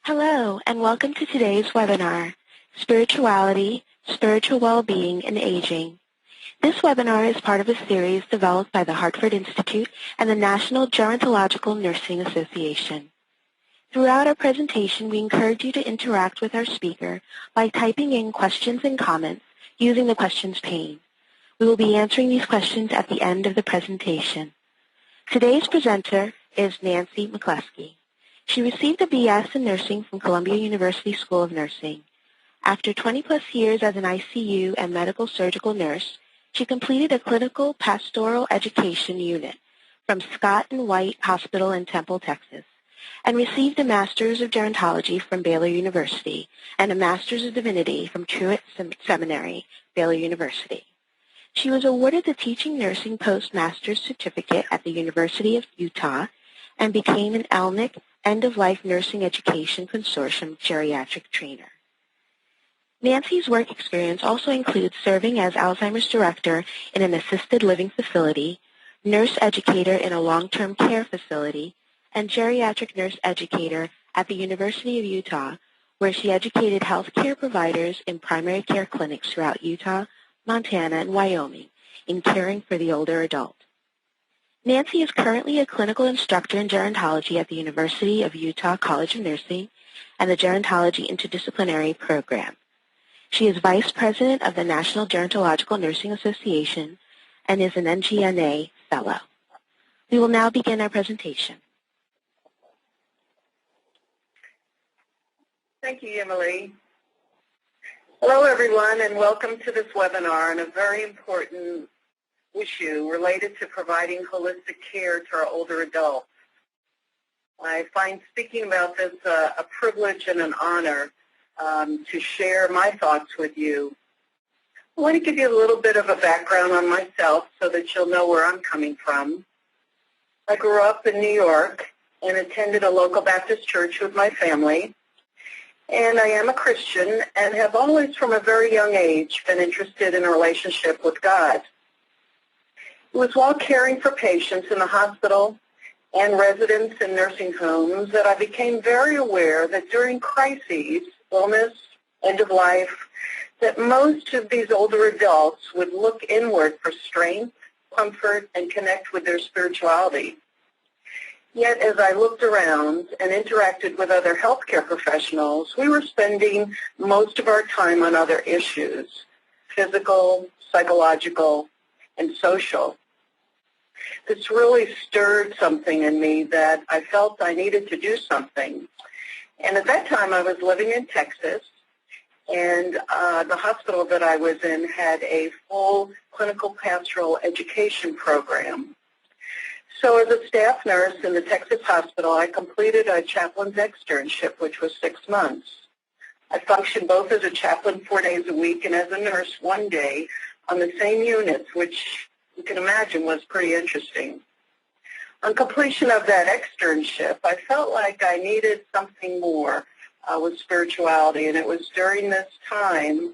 Hello, and welcome to today's webinar, Spirituality, Spiritual Well-Being, and Aging. This webinar is part of a series developed by the Hartford Institute and the National Gerontological Nursing Association. Throughout our presentation, we encourage you to interact with our speaker by typing in questions and comments using the questions pane. We will be answering these questions at the end of the presentation. Today's presenter is Nancy McCleskey. She received a BS in nursing from Columbia University School of Nursing. After 20-plus years as an ICU and medical surgical nurse, she completed a clinical pastoral education unit from Scott and White Hospital in Temple, Texas, and received a Master's of Gerontology from Baylor University and a Master's of Divinity from Truett Seminary, Baylor University. She was awarded the Teaching Nursing Postmaster's Certificate at the University of Utah and became an ELNIC End-of-Life Nursing Education Consortium geriatric trainer. Nancy's work experience also includes serving as Alzheimer's director in an assisted living facility, nurse educator in a long-term care facility, and geriatric nurse educator at the University of Utah, where she educated health care providers in primary care clinics throughout Utah, Montana, and Wyoming in caring for the older adult. Nancy is currently a clinical instructor in gerontology at the University of Utah College of Nursing and the Gerontology Interdisciplinary program. She is Vice President of the National Gerontological Nursing Association and is an NGNA Fellow. We will now begin our presentation. Thank you, Emily. Hello, everyone, and welcome to this webinar on a very important issue related to providing holistic care to our older adults. I find speaking about this a privilege and an honor to share my thoughts with you. I want to give you a little bit of a background on myself so that you'll know where I'm coming from. I grew up in New York and attended a local Baptist church with my family, and I am a Christian and have always from a very young age been interested in a relationship with God. It was while caring for patients in the hospital and residents in nursing homes that I became very aware that during crises, illness, end of life, that most of these older adults would look inward for strength, comfort, and connect with their spirituality. Yet as I looked around and interacted with other healthcare professionals, we were spending most of our time on other issues, physical, psychological, and social. This really stirred something in me that I felt I needed to do something. And at that time, I was living in Texas, and the hospital that I was in had a full clinical pastoral education program. So as a staff nurse in the Texas hospital, I completed a chaplain's externship, which was 6 months. I functioned both as a chaplain 4 days a week and as a nurse 1 day on the same units, which you can imagine was pretty interesting. On completion of that externship, I felt like I needed something more with spirituality, and it was during this time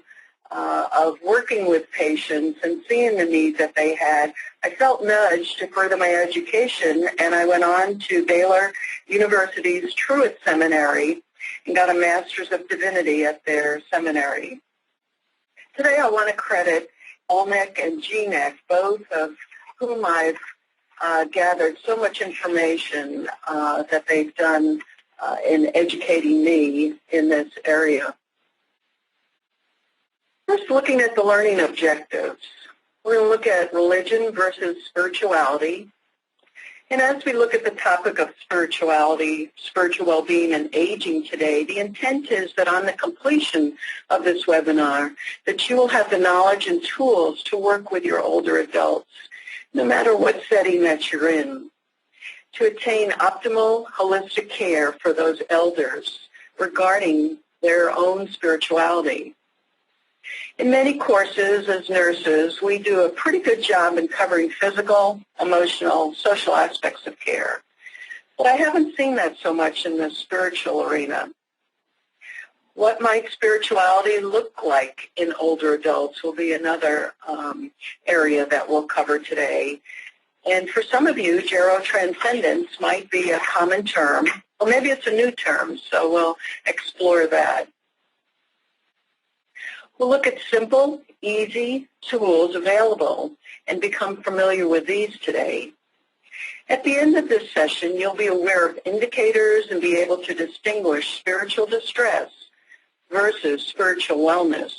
of working with patients and seeing the need that they had, I felt nudged to further my education, and I went on to Baylor University's Truett Seminary and got a Master's of Divinity at their seminary. Today I want to credit ELNIC and GNEC, both of whom I've gathered so much information that they've done in educating me in this area. First, looking at the learning objectives, we're going to look at religion versus spirituality. And as we look at the topic of spirituality, spiritual well-being, and aging today, the intent is that on the completion of this webinar, that you will have the knowledge and tools to work with your older adults, no matter what setting that you're in, to attain optimal holistic care for those elders regarding their own spirituality. In many courses as nurses, we do a pretty good job in covering physical, emotional, social aspects of care. But I haven't seen that so much in the spiritual arena. What might spirituality look like in older adults will be another area that we'll cover today. And for some of you, Gerotranscendence might be a common term, or maybe it's a new term, so we'll explore that. We'll look at simple, easy tools available and become familiar with these today. At the end of this session, you'll be aware of indicators and be able to distinguish spiritual distress versus spiritual wellness.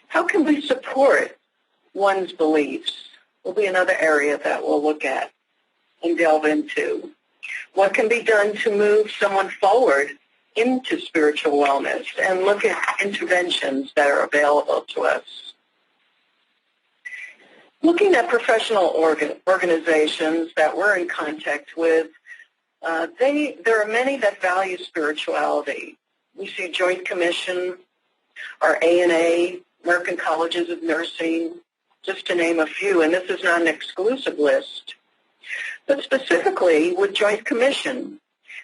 How can we support one's beliefs? Will be another area that we'll look at and delve into. What can be done to move someone forward into spiritual wellness, and look at interventions that are available to us. Looking at professional organizations that we're in contact with, there are many that value spirituality. We see Joint Commission, our ANA, American Colleges of Nursing, just to name a few, and this is not an exclusive list. But specifically with Joint Commission,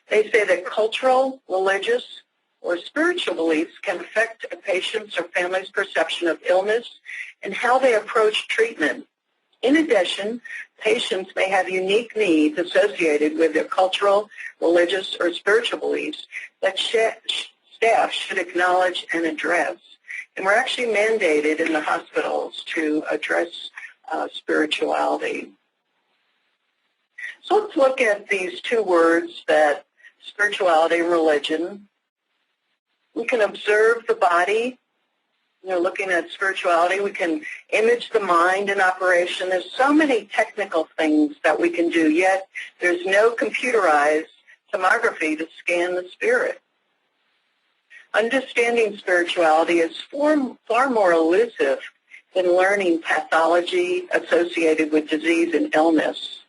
they say that cultural, religious, or spiritual beliefs can affect a patient's or family's perception of illness and how they approach treatment. In addition, patients may have unique needs associated with their cultural, religious, or spiritual beliefs that staff should acknowledge and address. And we're actually mandated in the hospitals to address spirituality. So let's look at these two words, that spirituality and religion. We can observe the body. Looking at spirituality, we can image the mind in operation. There's so many technical things that we can do, yet there's no computerized tomography to scan the spirit. Understanding spirituality is far more elusive than learning pathology associated with disease and illness.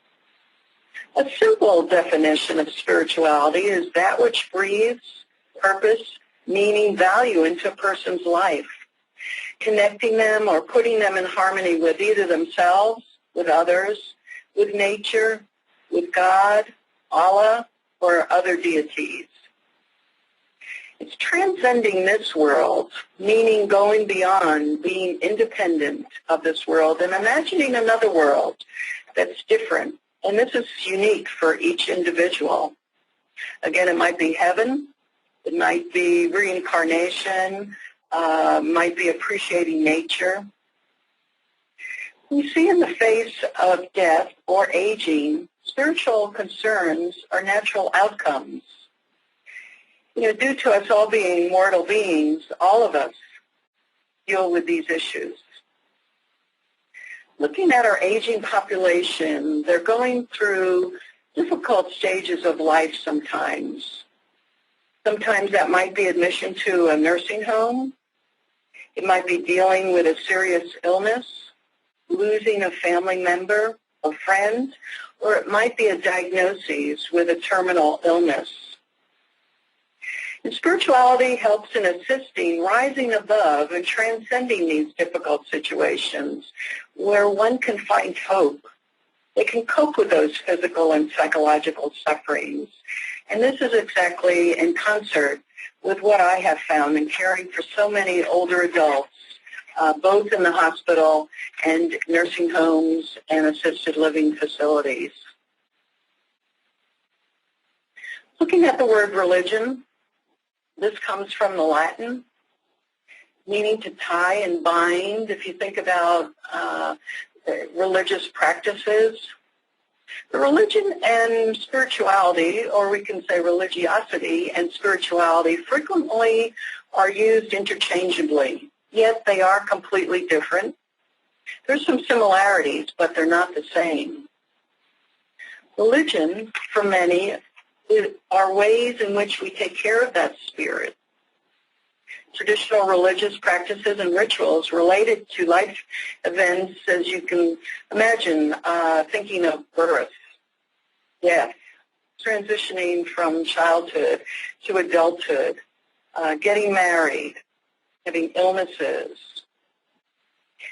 A simple definition of spirituality is that which breathes purpose, meaning, value into a person's life, connecting them or putting them in harmony with either themselves, with others, with nature, with God, Allah, or other deities. It's transcending this world, meaning going beyond, being independent of this world and imagining another world that's different. And this is unique for each individual. Again, it might be heaven, it might be reincarnation, might be appreciating nature. We see in the face of death or aging, spiritual concerns are natural outcomes. Due to us all being mortal beings, all of us deal with these issues. Looking at our aging population, they're going through difficult stages of life sometimes. Sometimes that might be admission to a nursing home. It might be dealing with a serious illness, losing a family member, a friend, or it might be a diagnosis with a terminal illness. And spirituality helps in assisting, rising above, and transcending these difficult situations where one can find hope. They can cope with those physical and psychological sufferings. And this is exactly in concert with what I have found in caring for so many older adults, both in the hospital and nursing homes and assisted living facilities. Looking at the word religion, this comes from the Latin, meaning to tie and bind. If you think about religious practices, the religion and spirituality, or we can say religiosity and spirituality, frequently are used interchangeably, yet they are completely different. There's some similarities, but they're not the same. Religion, for many, are ways in which we take care of that spirit. Traditional religious practices and rituals related to life events, as you can imagine, thinking of birth, death, transitioning from childhood to adulthood, getting married, having illnesses.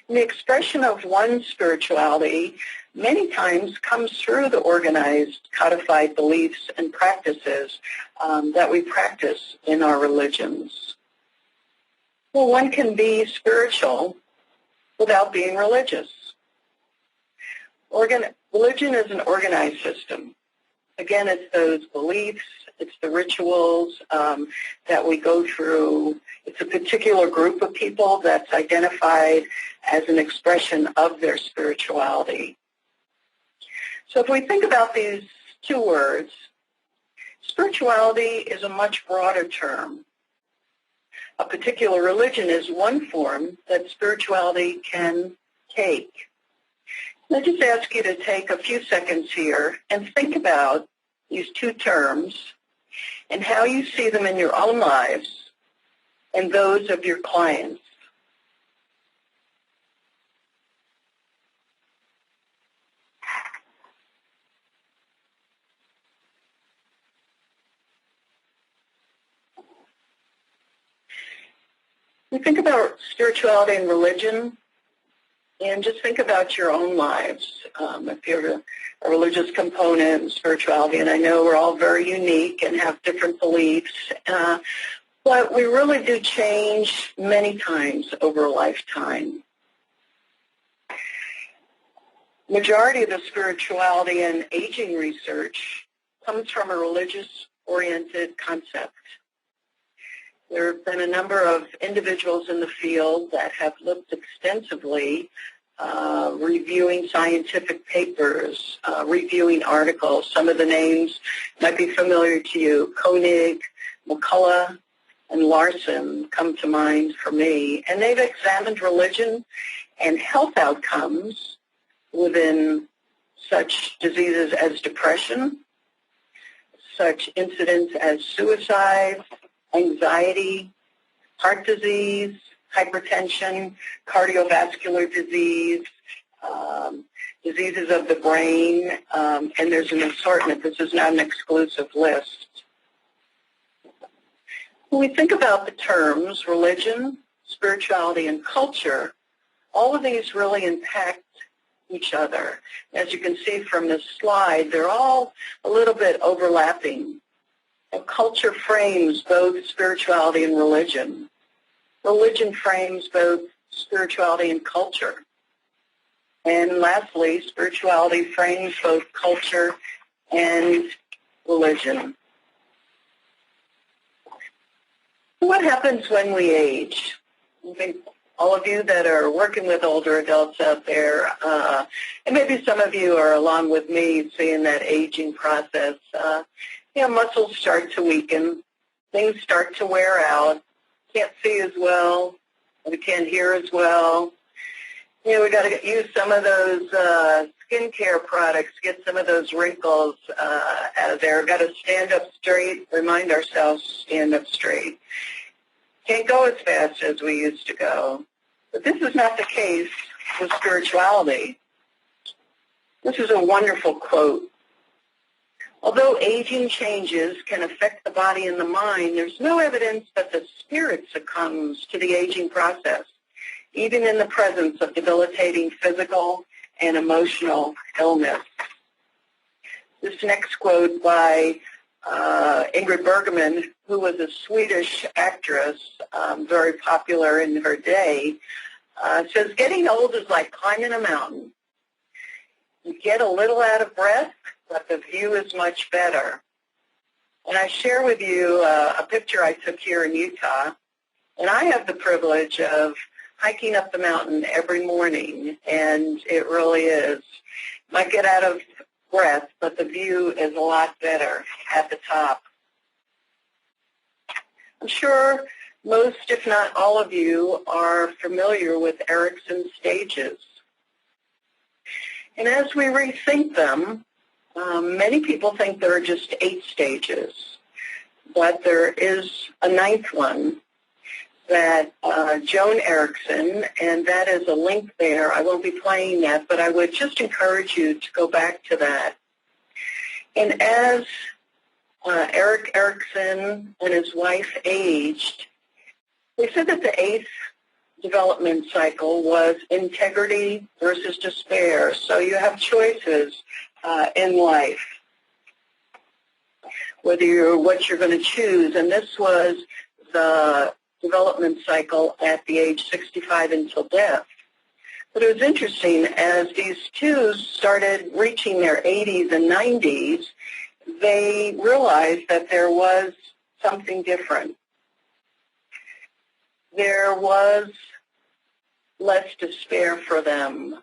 And the expression of one's spirituality many times comes through the organized, codified beliefs and practices that we practice in our religions. Well, one can be spiritual without being religious. Religion is an organized system. Again, it's those beliefs, it's the rituals that we go through. It's a particular group of people that's identified as an expression of their spirituality. So if we think about these two words, spirituality is a much broader term. A particular religion is one form that spirituality can take. I just ask you to take a few seconds here and think about these two terms and how you see them in your own lives and those of your clients. You think about spirituality and religion, and just think about your own lives. If you have a religious component in spirituality, and I know we're all very unique and have different beliefs, but we really do change many times over a lifetime. Majority of the spirituality and aging research comes from a religious-oriented concept. There have been a number of individuals in the field that have looked extensively, reviewing scientific papers, reviewing articles. Some of the names might be familiar to you. Koenig, McCullough, and Larson come to mind for me. And they've examined religion and health outcomes within such diseases as depression, such incidents as suicide, anxiety, heart disease, hypertension, cardiovascular disease, diseases of the brain, and there's an assortment. This is not an exclusive list. When we think about the terms religion, spirituality, and culture, all of these really impact each other. As you can see from this slide, they're all a little bit overlapping. And culture frames both spirituality and religion. Religion frames both spirituality and culture. And lastly, spirituality frames both culture and religion. What happens when we age? I think all of you that are working with older adults out there, and maybe some of you are along with me seeing that aging process, muscles start to weaken, things start to wear out, can't see as well, we can't hear as well. We got to use some of those skincare products, get some of those wrinkles out of there. Got to stand up straight, remind ourselves to stand up straight. Can't go as fast as we used to go. But this is not the case with spirituality. This is a wonderful quote. Although aging changes can affect the body and the mind, there's no evidence that the spirit succumbs to the aging process, even in the presence of debilitating physical and emotional illness. This next quote by Ingrid Bergman, who was a Swedish actress, very popular in her day, says, "Getting old is like climbing a mountain. You get a little out of breath, but the view is much better." And I share with you a picture I took here in Utah, and I have the privilege of hiking up the mountain every morning, and it really is. Might get out of breath, but the view is a lot better at the top. I'm sure most, if not all of you, are familiar with Erikson stages. And as we rethink them, many people think there are just 8 stages, but there is a 9th one that Joan Erikson, and that is a link there. I won't be playing that, but I would just encourage you to go back to that. And as Erik Erikson and his wife aged, they said that the 8th development cycle was integrity versus despair. So you have choices in life, what you're going to choose. And this was the development cycle at the age 65 until death. But it was interesting, as these two started reaching their 80s and 90s, they realized that there was something different. There was less despair for them,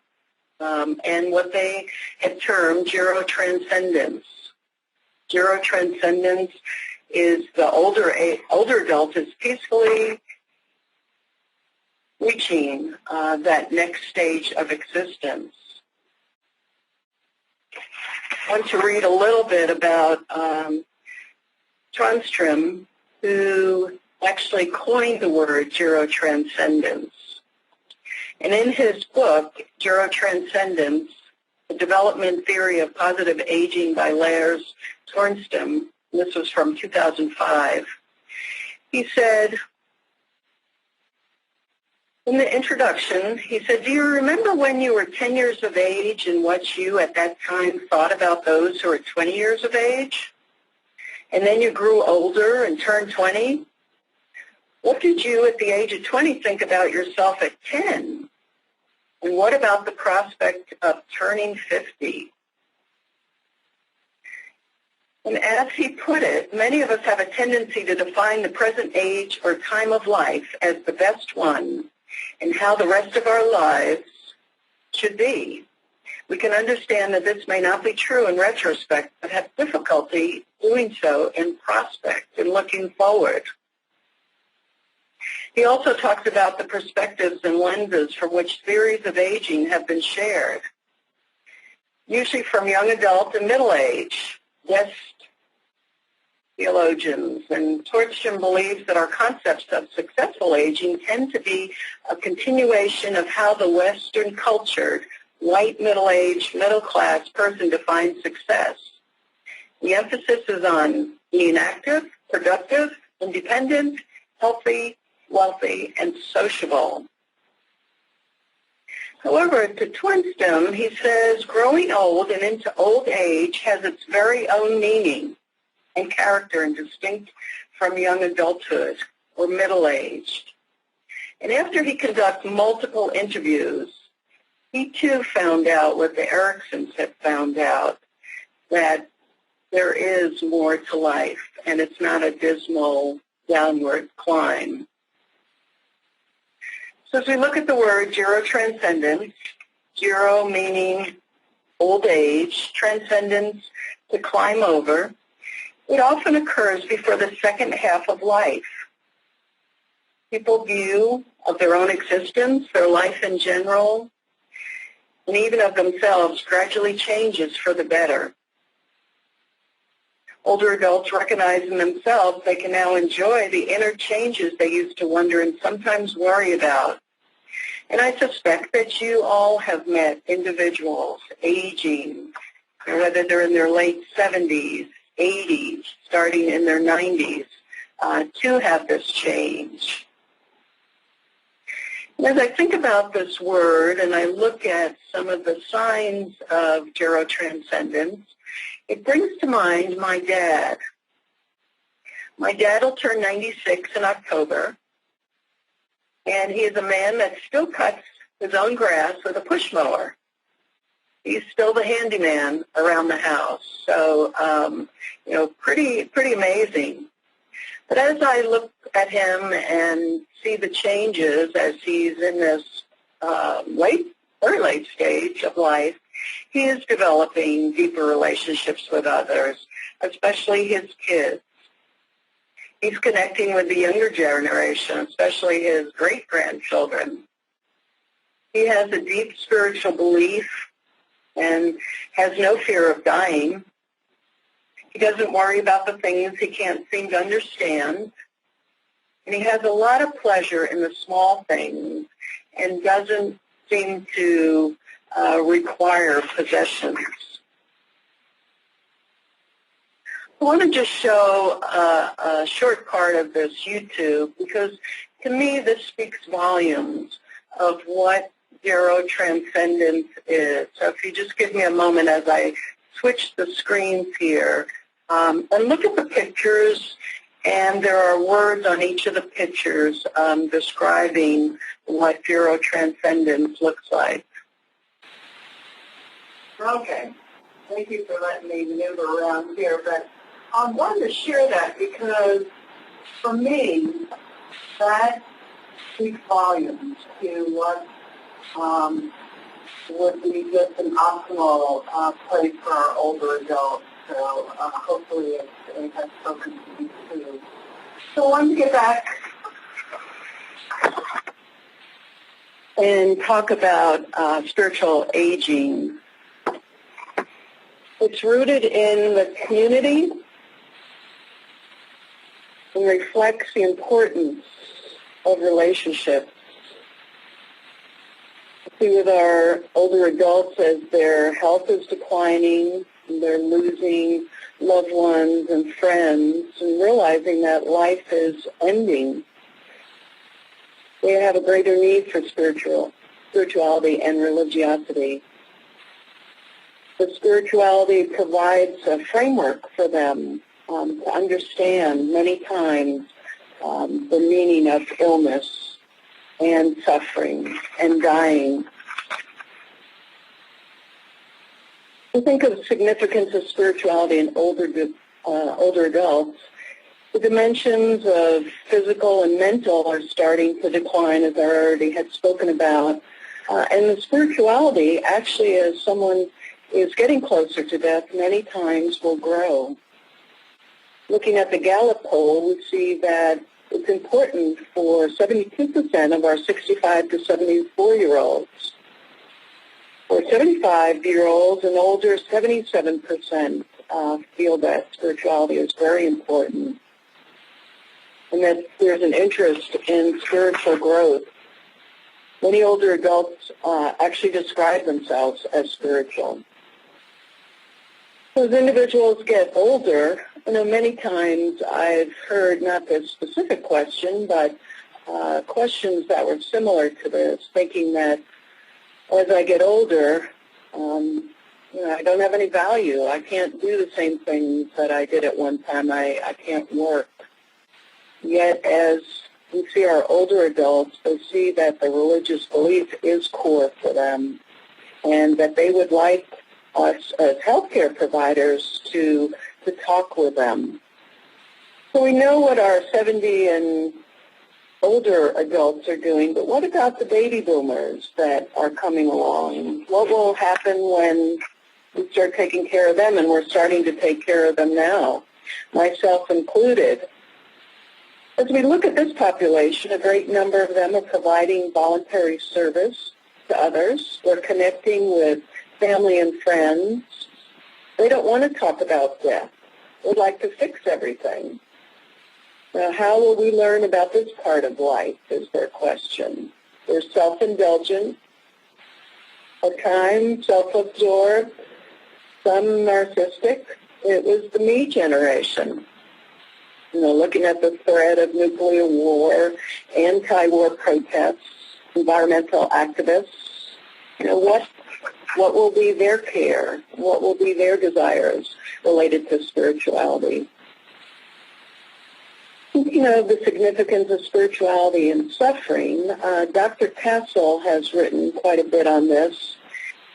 and what they had termed Gerotranscendence. Gerotranscendence is the older adult is peacefully reaching that next stage of existence. I want to read a little bit about Tranström, who actually coined the word Gerotranscendence. And in his book, Gerotranscendence, The Development Theory of Positive Aging by Lars Tranström, this was from 2005, he said, in the introduction, he said, do you remember when you were 10 years of age and what you at that time thought about those who were 20 years of age? And then you grew older and turned 20? What did you at the age of 20 think about yourself at 10? And what about the prospect of turning 50? And as he put it, many of us have a tendency to define the present age or time of life as the best one and how the rest of our lives should be. We can understand that this may not be true in retrospect, but have difficulty doing so in prospect and looking forward. He also talks about the perspectives and lenses from which theories of aging have been shared, usually from young adult and middle age, West theologians. And Tranström believes that our concepts of successful aging tend to be a continuation of how the Western cultured, white middle-aged, middle-class person defines success. The emphasis is on being active, productive, independent, healthy, wealthy, and sociable. However, to Tranström, he says, growing old and into old age has its very own meaning and character and distinct from young adulthood or middle-aged. And after he conducted multiple interviews, he too found out what the Eriksons had found out, that there is more to life, and it's not a dismal downward climb. So as we look at the word Gerotranscendence, Gero meaning old age, transcendence to climb over, it often occurs before the second half of life. People's view of their own existence, their life in general, and even of themselves gradually changes for the better. Older adults recognize in themselves they can now enjoy the inner changes they used to wonder and sometimes worry about. And I suspect that you all have met individuals aging, whether they're in their late 70s, 80s, starting in their 90s, to have this change. And as I think about this word and I look at some of the signs of Gerotranscendence, it brings to mind my dad. My dad will turn 96 in October, and he is a man that still cuts his own grass with a push mower. He's still the handyman around the house, so pretty amazing. But as I look at him and see the changes as he's in this very late stage of life, he is developing deeper relationships with others, especially his kids. He's connecting with the younger generation, especially his great-grandchildren. He has a deep spiritual belief and has no fear of dying. He doesn't worry about the things he can't seem to understand. And he has a lot of pleasure in the small things and doesn't seem to require possessions. I want to just show a short part of this YouTube because to me this speaks volumes of what Gerotranscendence is. So if you just give me a moment as I switch the screens here and look at the pictures And there are words on each of the pictures describing what Gerotranscendence looks like. Okay. Thank you for letting me maneuver around here, but I wanted to share that because for me, that speaks volumes to what would be just an optimal place for our older adults. So hopefully it has spoken to you too. So I wanted to get back and talk about spiritual aging. It's rooted in the community and reflects the importance of relationships. See, with our older adults, as their health is declining, they're losing loved ones and friends, and realizing that life is ending, they have a greater need for spirituality and religiosity. The spirituality provides a framework for them to understand many times the meaning of illness and suffering and dying. To think of the significance of spirituality in older adults, the dimensions of physical and mental are starting to decline, as I already had spoken about. And the spirituality, actually, as someone is getting closer to death, many times will grow. Looking at the Gallup poll, we see that it's important for 72% of our 65 to 74-year-olds. For 75-year-olds and older, 77% feel that spirituality is very important, and that there's an interest in spiritual growth. Many older adults actually describe themselves as spiritual. As individuals get older, many times I've heard not this specific question, but questions that were similar to this, thinking that as I get older, I don't have any value. I can't do the same things that I did at one time. I can't work. Yet as we see our older adults, they see that the religious belief is core for them, and that they would like us as healthcare providers to talk with them. So we know what our 70 and older adults are doing, but what about the baby boomers that are coming along? What will happen when we start taking care of them, and we're starting to take care of them now, myself included? As we look at this population, a great number of them are providing voluntary service to others. They're connecting with family and friends. They don't want to talk about death. They'd like to fix everything. Now, how will we learn about this part of life is their question. They're self-indulgent, at times self-absorbed, some narcissistic. It was the me generation. Looking at the threat of nuclear war, anti-war protests, environmental activists, what will be their care? What will be their desires related to spirituality? Speaking of the significance of spirituality and suffering, Dr. Castle has written quite a bit on this,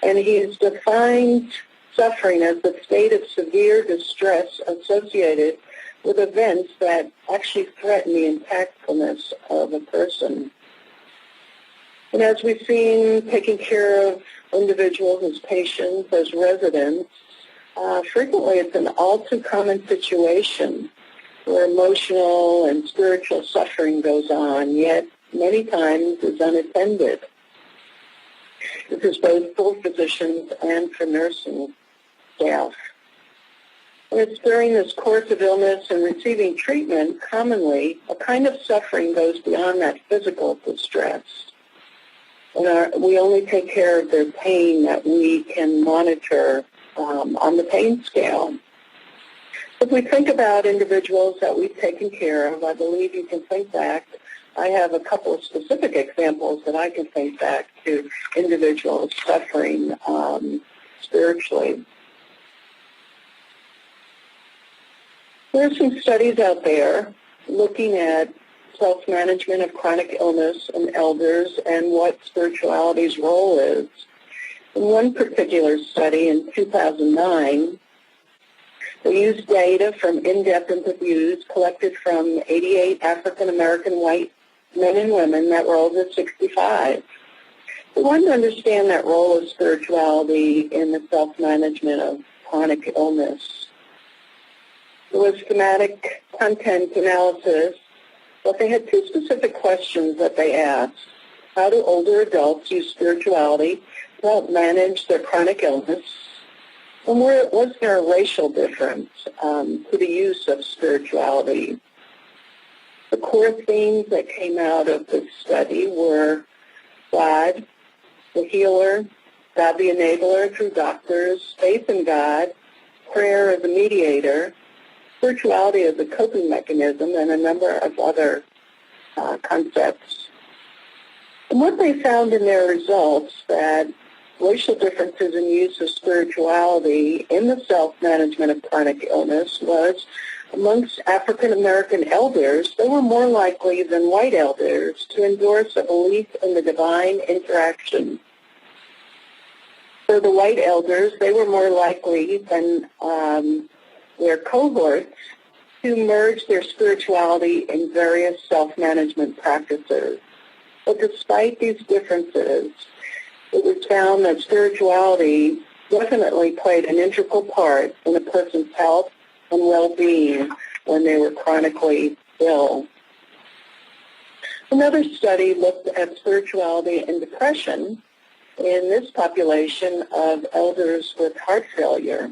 and he's defined suffering as the state of severe distress associated with events that actually threaten the impactfulness of a person. And as we've seen, taking care of individuals as patients, as residents, frequently it's an all too common situation where emotional and spiritual suffering goes on, yet many times is unattended. This is both for physicians and for nursing staff. And it's during this course of illness and receiving treatment, commonly, a kind of suffering goes beyond that physical distress. And we only take care of their pain that we can monitor on the pain scale. If we think about individuals that we've taken care of, I believe you can think back. I have a couple of specific examples that I can think back to individuals suffering spiritually. There are some studies out there looking at self-management of chronic illness in elders and what spirituality's role is. In one particular study in 2009, they used data from in-depth interviews collected from 88 African-American white men and women that were over 65. We wanted to understand that role of spirituality in the self-management of chronic illness. There was schematic content analysis, but they had two specific questions that they asked. How do older adults use spirituality to help manage their chronic illness? And was there a racial difference to the use of spirituality? The core themes that came out of this study were God, the healer, God the enabler through doctors, faith in God, prayer as a mediator, spirituality as a coping mechanism, and a number of other concepts. And what they found in their results that racial differences in use of spirituality in the self-management of chronic illness was amongst African American elders, they were more likely than white elders to endorse a belief in the divine interaction. For the white elders, they were more likely than their cohorts to merge their spirituality in various self-management practices. But despite these differences, it was found that spirituality definitely played an integral part in a person's health and well-being when they were chronically ill. Another study looked at spirituality and depression in this population of elders with heart failure.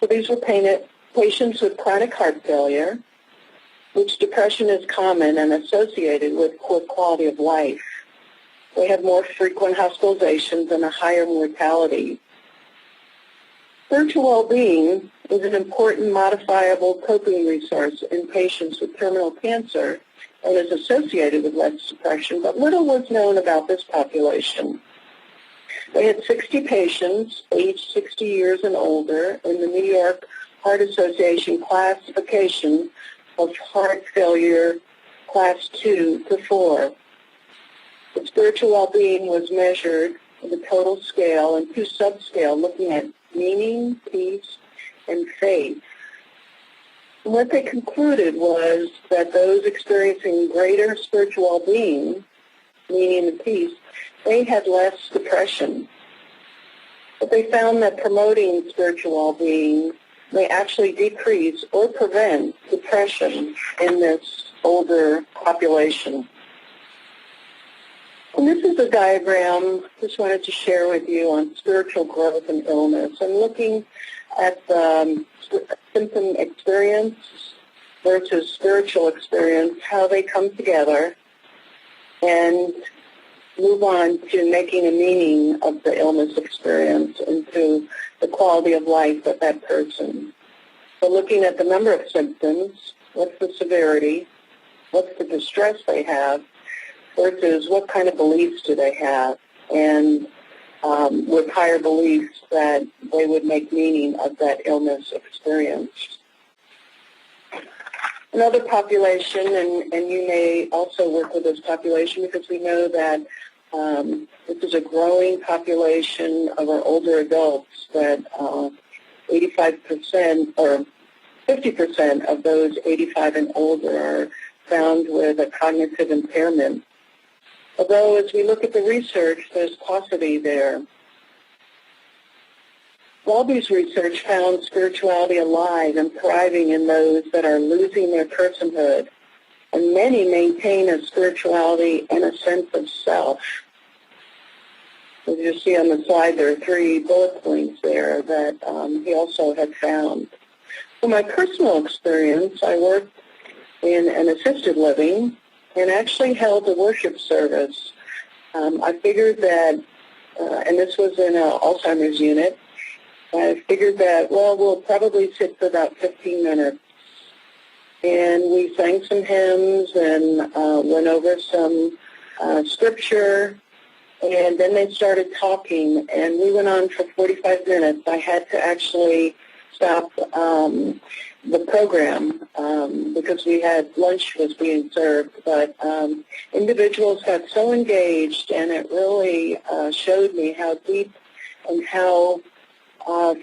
So these were patients with chronic heart failure, which depression is common and associated with poor quality of life. They have more frequent hospitalizations and a higher mortality. Spiritual well-being is an important modifiable coping resource in patients with terminal cancer and is associated with less depression, but little was known about this population. They had 60 patients aged 60 years and older in the New York Heart Association classification of heart failure class 2 to 4. The spiritual well-being was measured with a total scale and two subscale looking at meaning, peace, and faith. And what they concluded was that those experiencing greater spiritual well-being, meaning and peace, they had less depression. But they found that promoting spiritual well-being may actually decrease or prevent depression in this older population. And this is a diagram I just wanted to share with you on spiritual growth and illness and looking at the symptom experience versus spiritual experience, how they come together and move on to making a meaning of the illness experience into the quality of life of that person. So looking at the number of symptoms, what's the severity, what's the distress they have, versus what kind of beliefs do they have, and with higher beliefs that they would make meaning of that illness experience. Another population, and you may also work with this population because we know that this is a growing population of our older adults, that 85% or 50% of those 85 and older are found with a cognitive impairment. Although as we look at the research, there's paucity there. Walby's research found spirituality alive and thriving in those that are losing their personhood, and many maintain a spirituality and a sense of self. As you see on the slide, there are 3 bullet points there that he also had found. From my personal experience, I worked in an assisted living and actually held a worship service. I figured that, and this was in an Alzheimer's unit, I figured that, well, we'll probably sit for about 15 minutes. And we sang some hymns and went over some scripture, and then they started talking, and we went on for 45 minutes. I had to actually stop the program because we had lunch was being served, but individuals got so engaged, and it really showed me how deep and how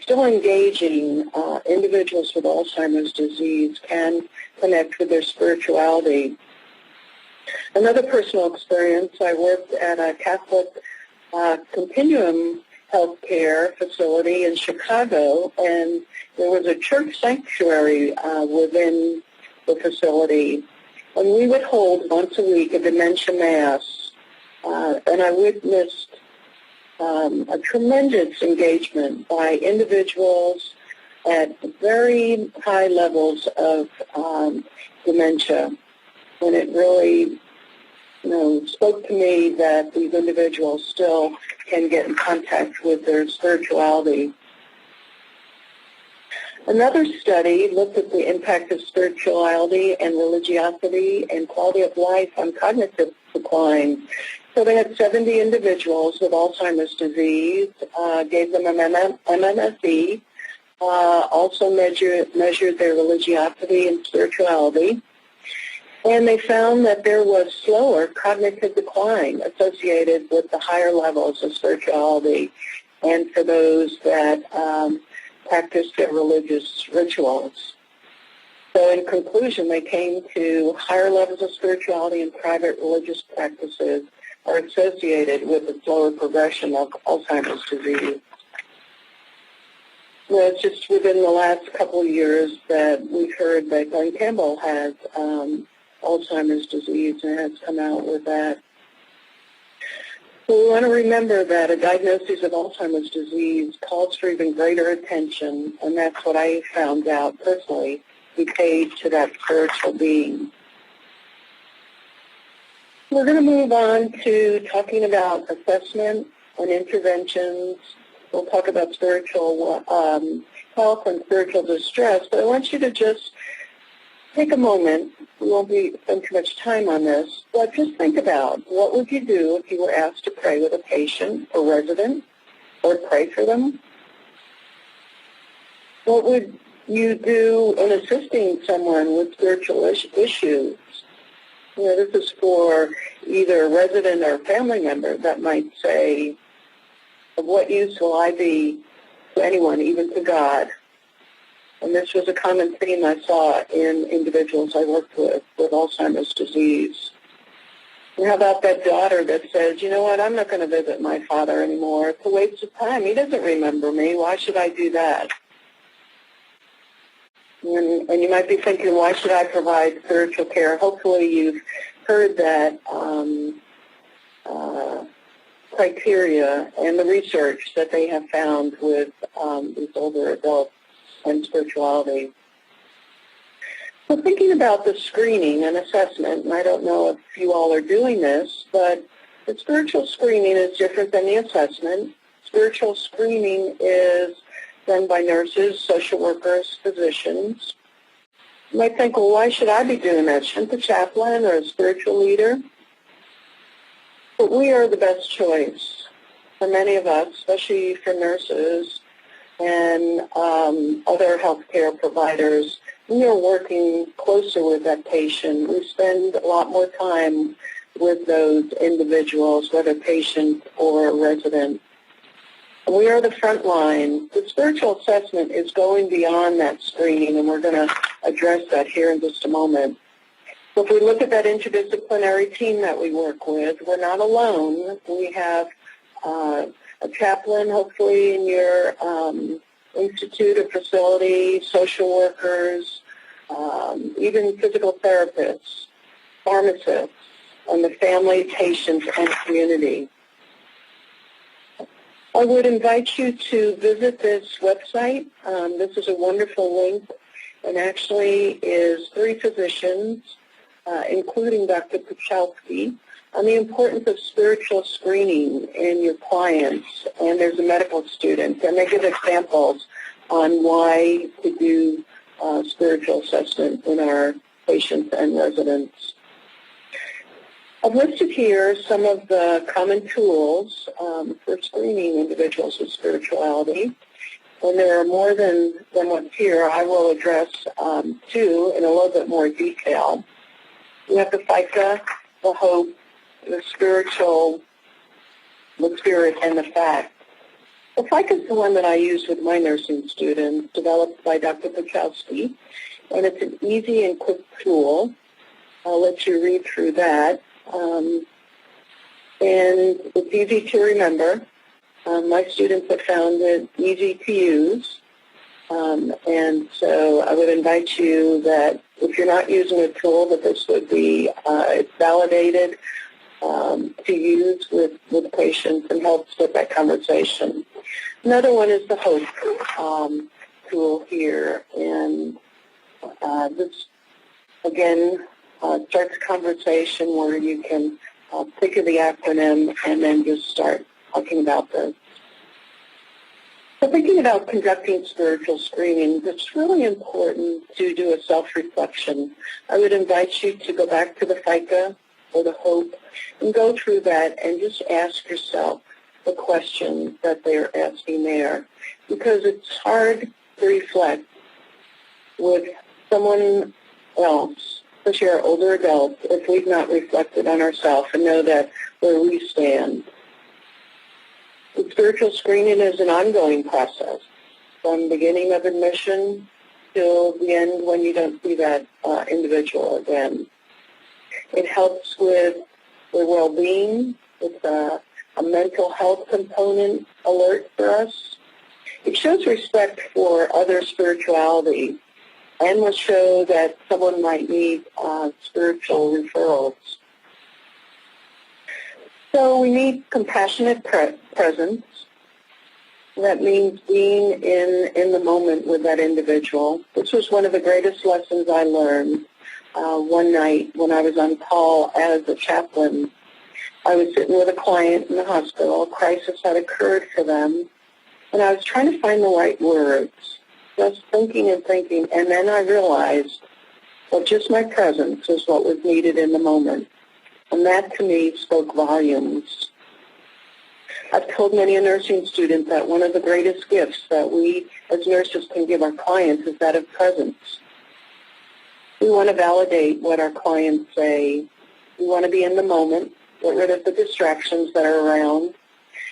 still engaging individuals with Alzheimer's disease can connect with their spirituality. Another personal experience, I worked at a Catholic continuum healthcare facility in Chicago, and there was a church sanctuary within the facility, and we would hold once a week a dementia mass, and I witnessed a tremendous engagement by individuals at very high levels of dementia, and it really spoke to me that these individuals still can get in contact with their spirituality. Another study looked at the impact of spirituality and religiosity and quality of life on cognitive decline. So they had 70 individuals with Alzheimer's disease, gave them an MMSE, also measured their religiosity and spirituality, and they found that there was slower cognitive decline associated with the higher levels of spirituality and for those that practiced their religious rituals. So in conclusion, they came to higher levels of spirituality and private religious practices are associated with the slower progression of Alzheimer's disease. It's just within the last couple of years that we've heard that Glenn Campbell has Alzheimer's disease and has come out with that. So we want to remember that a diagnosis of Alzheimer's disease calls for even greater attention, and that's what I found out personally, be paid to that spiritual being. We're going to move on to talking about assessment and interventions. We'll talk about spiritual health and spiritual distress, but I want you to just take a moment. We won't spend too much time on this, but just think about what would you do if you were asked to pray with a patient or resident or pray for them? What would you do in assisting someone with spiritual issues? This is for either a resident or a family member that might say, of what use will I be to anyone, even to God? And this was a common theme I saw in individuals I worked with Alzheimer's disease. And how about that daughter that says, you know what, I'm not going to visit my father anymore. It's a waste of time. He doesn't remember me. Why should I do that? And you might be thinking, why should I provide spiritual care? Hopefully you've heard that criteria and the research that they have found with these older adults and spirituality. So thinking about the screening and assessment, and I don't know if you all are doing this, but the spiritual screening is different than the assessment. Spiritual screening is done by nurses, social workers, physicians. You might think, well, why should I be doing that? Shouldn't the chaplain or a spiritual leader? But we are the best choice for many of us, especially for nurses and other healthcare providers. We are working closer with that patient. We spend a lot more time with those individuals, whether patient or resident. We are the front line. The spiritual assessment is going beyond that screening, and we're going to address that here in just a moment. So if we look at that interdisciplinary team that we work with, we're not alone. We have a chaplain, hopefully, in your institute or facility, social workers, even physical therapists, pharmacists, and the family, patients, and community. I would invite you to visit this website. This is a wonderful link, and actually is 3 physicians, including Dr. Puchalski, on the importance of spiritual screening in your clients. And there's a medical student, and they give examples on why to do spiritual assessment in our patients and residents. I've listed here some of the common tools for screening individuals with spirituality. and there are more than what's here. I will address two in a little bit more detail. We have the FICA, the hope, the spiritual, the spirit, and the fact. The FICA is the one that I use with my nursing students, developed by Dr. Pachowski, and it's an easy and quick tool. I'll let you read through that. And it's easy to remember. My students have found it easy to use. And so I would invite you that if you're not using a tool, that this would be it's validated to use with patients and helps with that conversation. Another one is the hope tool here. And this, again, starts a conversation where you can think of the acronym and then just start talking about this. So thinking about conducting spiritual screening, it's really important to do a self-reflection. I would invite you to go back to the FICA or the hope and go through that and just ask yourself the questions that they're asking there, because it's hard to reflect with someone else, especially our older adults, if we've not reflected on ourselves and know that where we stand. The spiritual screening is an ongoing process, from beginning of admission till the end when you don't see that individual again. It helps with their well-being. It's a mental health component alert for us. It shows respect for other spirituality and will show that someone might need spiritual referrals. So we need compassionate presence. That means being in the moment with that individual. This was one of the greatest lessons I learned one night when I was on call as a chaplain. I was sitting with a client in the hospital. A crisis had occurred for them, and I was trying to find the right words, just thinking and thinking, and then I realized that just my presence was what was needed in the moment. And that, to me, spoke volumes. I've told many a nursing student that one of the greatest gifts that we as nurses can give our clients is that of presence. We want to validate what our clients say. We want to be in the moment, get rid of the distractions that are around,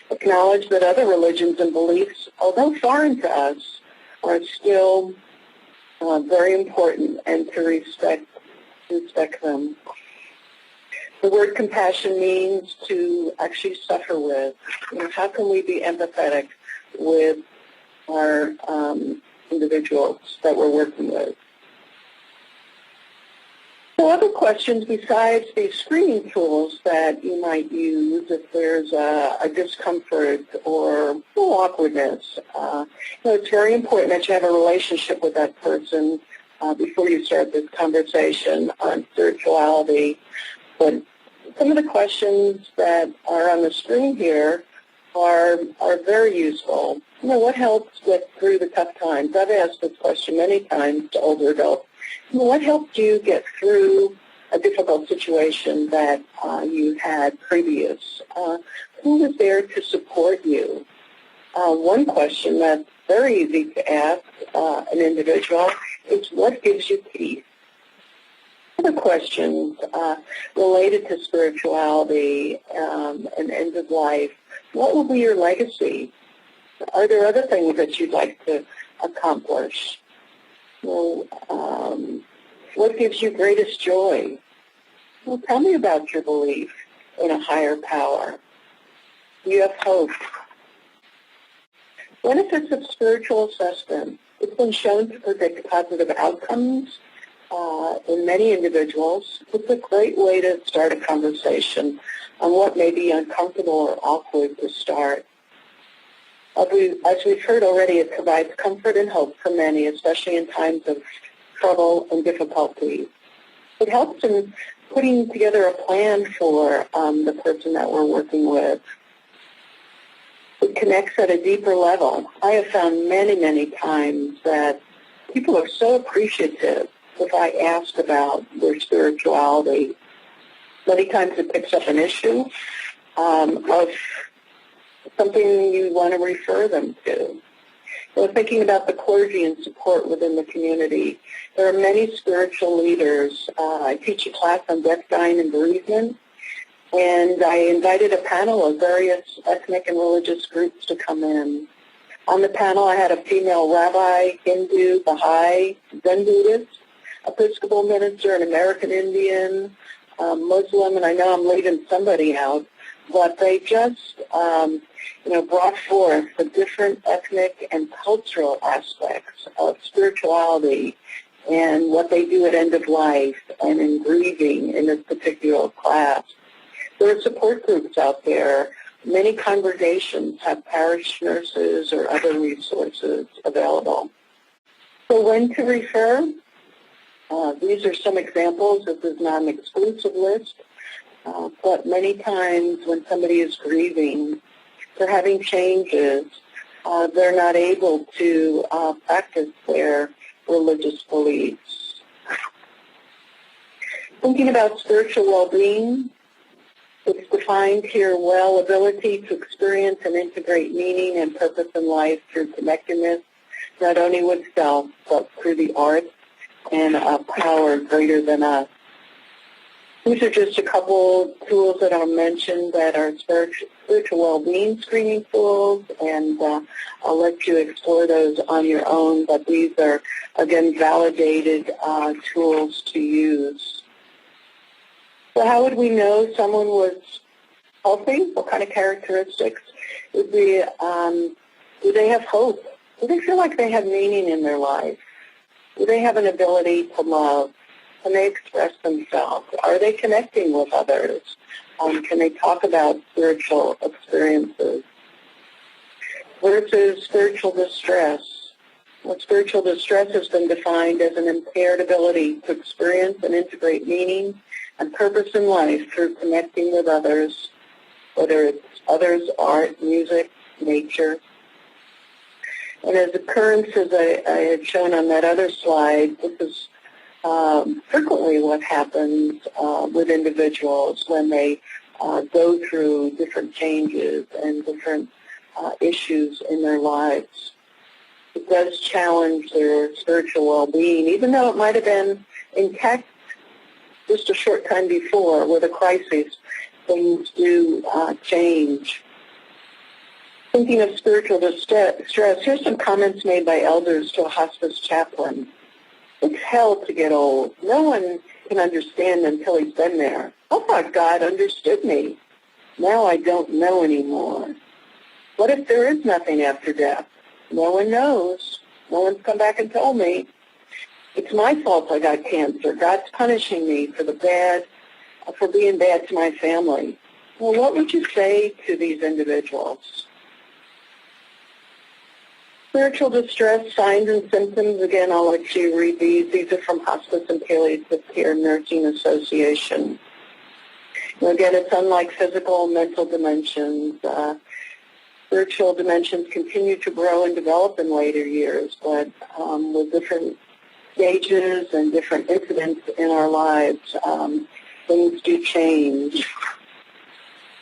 acknowledge that other religions and beliefs, although foreign to us, are still very important, and to respect them. The word compassion means to actually suffer with. How can we be empathetic with our individuals that we're working with? So other questions besides these screening tools that you might use if there's a discomfort or awkwardness. It's very important that you have a relationship with that person before you start this conversation on spirituality. But some of the questions that are on the screen here are very useful. What helps get through the tough times? I've asked this question many times to older adults. What helped you get through a difficult situation that you had previous? Who was there to support you? One question that's very easy to ask an individual is, what gives you peace? Other questions related to spirituality and end of life. What will be your legacy? Are there other things that you'd like to accomplish? What gives you greatest joy? Well, tell me about your belief in a higher power. Do you have hope? Benefits of spiritual assessment. It's been shown to predict positive outcomes in many individuals. It's a great way to start a conversation on what may be uncomfortable or awkward to start. As we've heard already, it provides comfort and hope for many, especially in times of trouble and difficulty. It helps in putting together a plan for the person that we're working with. It connects at a deeper level. I have found many, many times that people are so appreciative if I ask about their spirituality. Many times it picks up an issue of something you want to refer them to. So thinking about the clergy and support within the community, there are many spiritual leaders. I teach a class on death, dying, and bereavement, and I invited a panel of various ethnic and religious groups to come in. On the panel, I had a female rabbi, Hindu, Baha'i, Zen Buddhist, Episcopal minister, an American Indian, Muslim, and I know I'm leaving somebody out, but they just, brought forth the different ethnic and cultural aspects of spirituality and what they do at end of life and in grieving in this particular class. There are support groups out there. Many congregations have parish nurses or other resources available. So when to refer? These are some examples. This is not an exclusive list, but many times when somebody is grieving, they're having changes, they're not able to practice their religious beliefs. Thinking about spiritual well-being, it's defined here well, ability to experience and integrate meaning and purpose in life through connectedness, not only with self, but through the arts and a power greater than us. These are just a couple tools that I'll mention that are spiritual well-being screening tools, and I'll let you explore those on your own, but these are, again, validated tools to use. So how would we know someone was healthy? What kind of characteristics? Would be, do they have hope? Do they feel like they have meaning in their life? Do they have an ability to love? Can they express themselves? Are they connecting with others? Can they talk about spiritual experiences? Versus spiritual distress. Well, spiritual distress has been defined as an impaired ability to experience and integrate meaning and purpose in life through connecting with others, whether it's others, art, music, nature. And as occurrences I had shown on that other slide, this is frequently what happens with individuals when they go through different changes and different issues in their lives. It does challenge their spiritual well-being, even though it might have been intact just a short time before. With a crisis, things do change. Thinking of spiritual distress, here's some comments made by elders to a hospice chaplain. It's hell to get old. No one can understand until he's been there. I thought God understood me. Now I don't know anymore. What if there is nothing after death? No one knows. No one's come back and told me. It's my fault I got cancer. God's punishing me for being bad to my family. Well, what would you say to these individuals? Spiritual distress, signs and symptoms. Again, I'll let you read these. These are from Hospice and Palliative Care Nursing Association. Again, it's unlike physical, mental dimensions. Spiritual dimensions continue to grow and develop in later years, but with different stages and different incidents in our lives, things do change.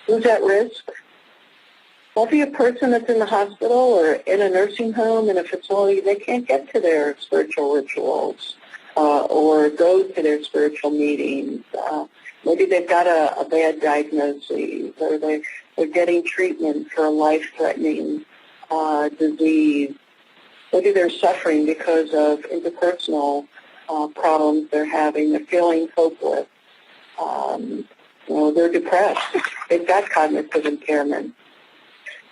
Who's at risk? Well, be a person that's in the hospital or in a nursing home, in a facility, they can't get to their spiritual rituals or go to their spiritual meetings. Maybe they've got a bad diagnosis, or they're getting treatment for a life-threatening disease. Maybe they're suffering because of interpersonal problems they're having. They're feeling hopeless. They're depressed. They've got cognitive impairment.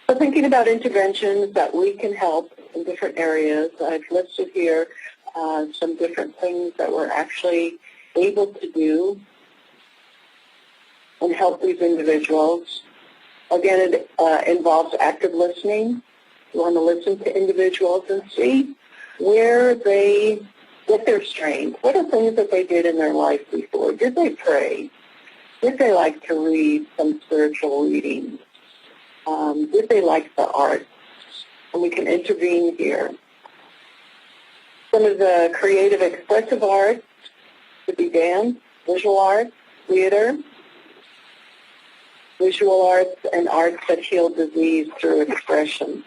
So thinking about interventions that we can help in different areas, I've listed here some different things that we're actually able to do and help these individuals. Again, it involves active listening. You want to listen to individuals and see where they get their strength. What are things that they did in their life before? Did they pray? Did they like to read some spiritual readings? Did they like the arts? And we can intervene here. Some of the creative expressive arts could be dance, visual arts, theater, visual arts, and arts that heal disease through expression.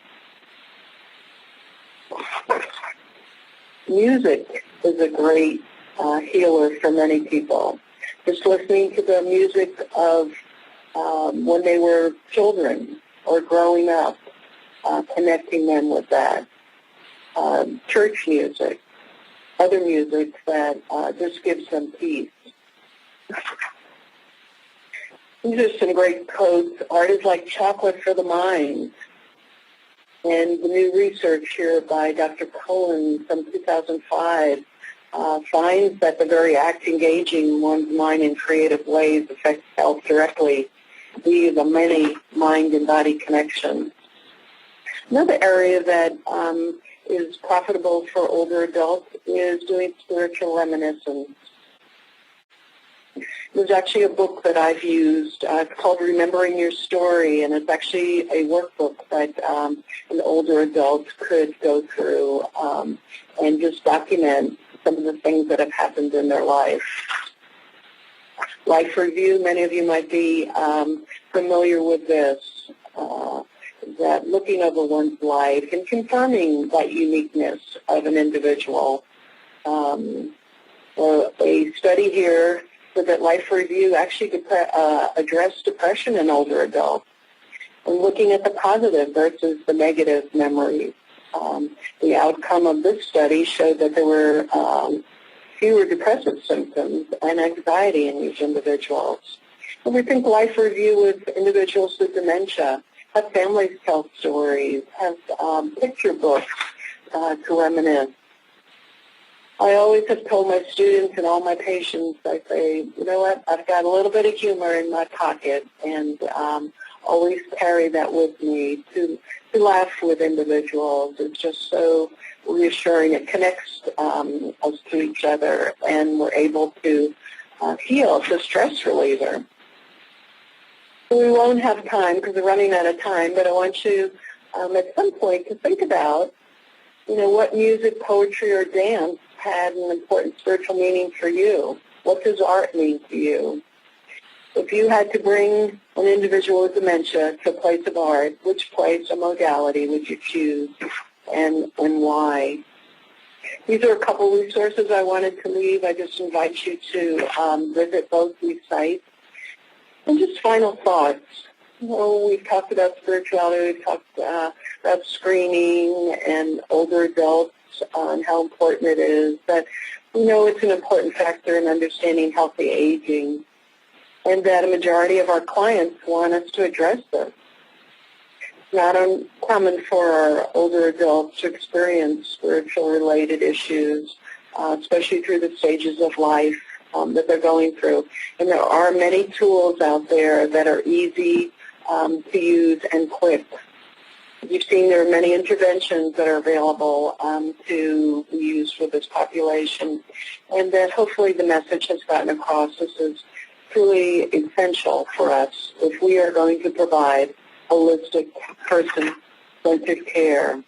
Music is a great healer for many people. Just listening to the music of when they were children or growing up, connecting them with that. Church music, other music that just gives them peace. These are some great quotes. Art is like chocolate for the mind. And the new research here by Dr. Cohen from 2005 finds that the very act engaging one's mind in creative ways affects health directly via the many mind and body connections. Another area that is profitable for older adults is doing spiritual reminiscence. There's actually a book that I've used. It's called Remembering Your Story, and it's actually a workbook that an older adult could go through and just document some of the things that have happened in their life. Life review, many of you might be familiar with this, that looking over one's life and confirming that uniqueness of an individual. A study here said that Life Review actually addressed depression in older adults and looking at the positive versus the negative memories. The outcome of this study showed that there were fewer depressive symptoms and anxiety in these individuals. And we think Life Review with individuals with dementia, have families tell stories, have picture books to reminisce. I always have told my students and all my patients, I say, you know what, I've got a little bit of humor in my pocket and always carry that with me to laugh with individuals. It's just so reassuring. It connects us to each other, and we're able to heal. It's a stress reliever. So we won't have time because we're running out of time, but I want you at some point to think about, what music, poetry, or dance had an important spiritual meaning for you. What does art mean to you? If you had to bring an individual with dementia to a place of art, which place or modality would you choose and why? These are a couple resources I wanted to leave. I just invite you to visit both these sites. And just final thoughts. We've talked about spirituality, we've talked about screening and older adults and how important it is. But we know it's an important factor in understanding healthy aging, and that a majority of our clients want us to address this. It's not uncommon for our older adults to experience spiritual-related issues, especially through the stages of life that they're going through. And there are many tools out there that are easy to use and quick. You've seen there are many interventions that are available to be used for this population, and that hopefully the message has gotten across. This is truly essential for us if we are going to provide holistic, person-centered care.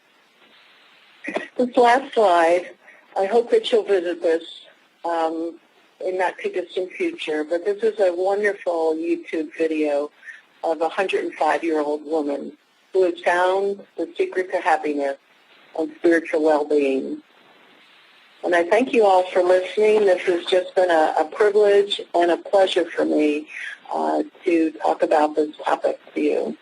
This last slide, I hope that you'll visit this in not too distant future, but this is a wonderful YouTube video of a 105-year-old woman who has found the secret to happiness and spiritual well-being. And I thank you all for listening. This has just been a privilege and a pleasure for me to talk about this topic to you.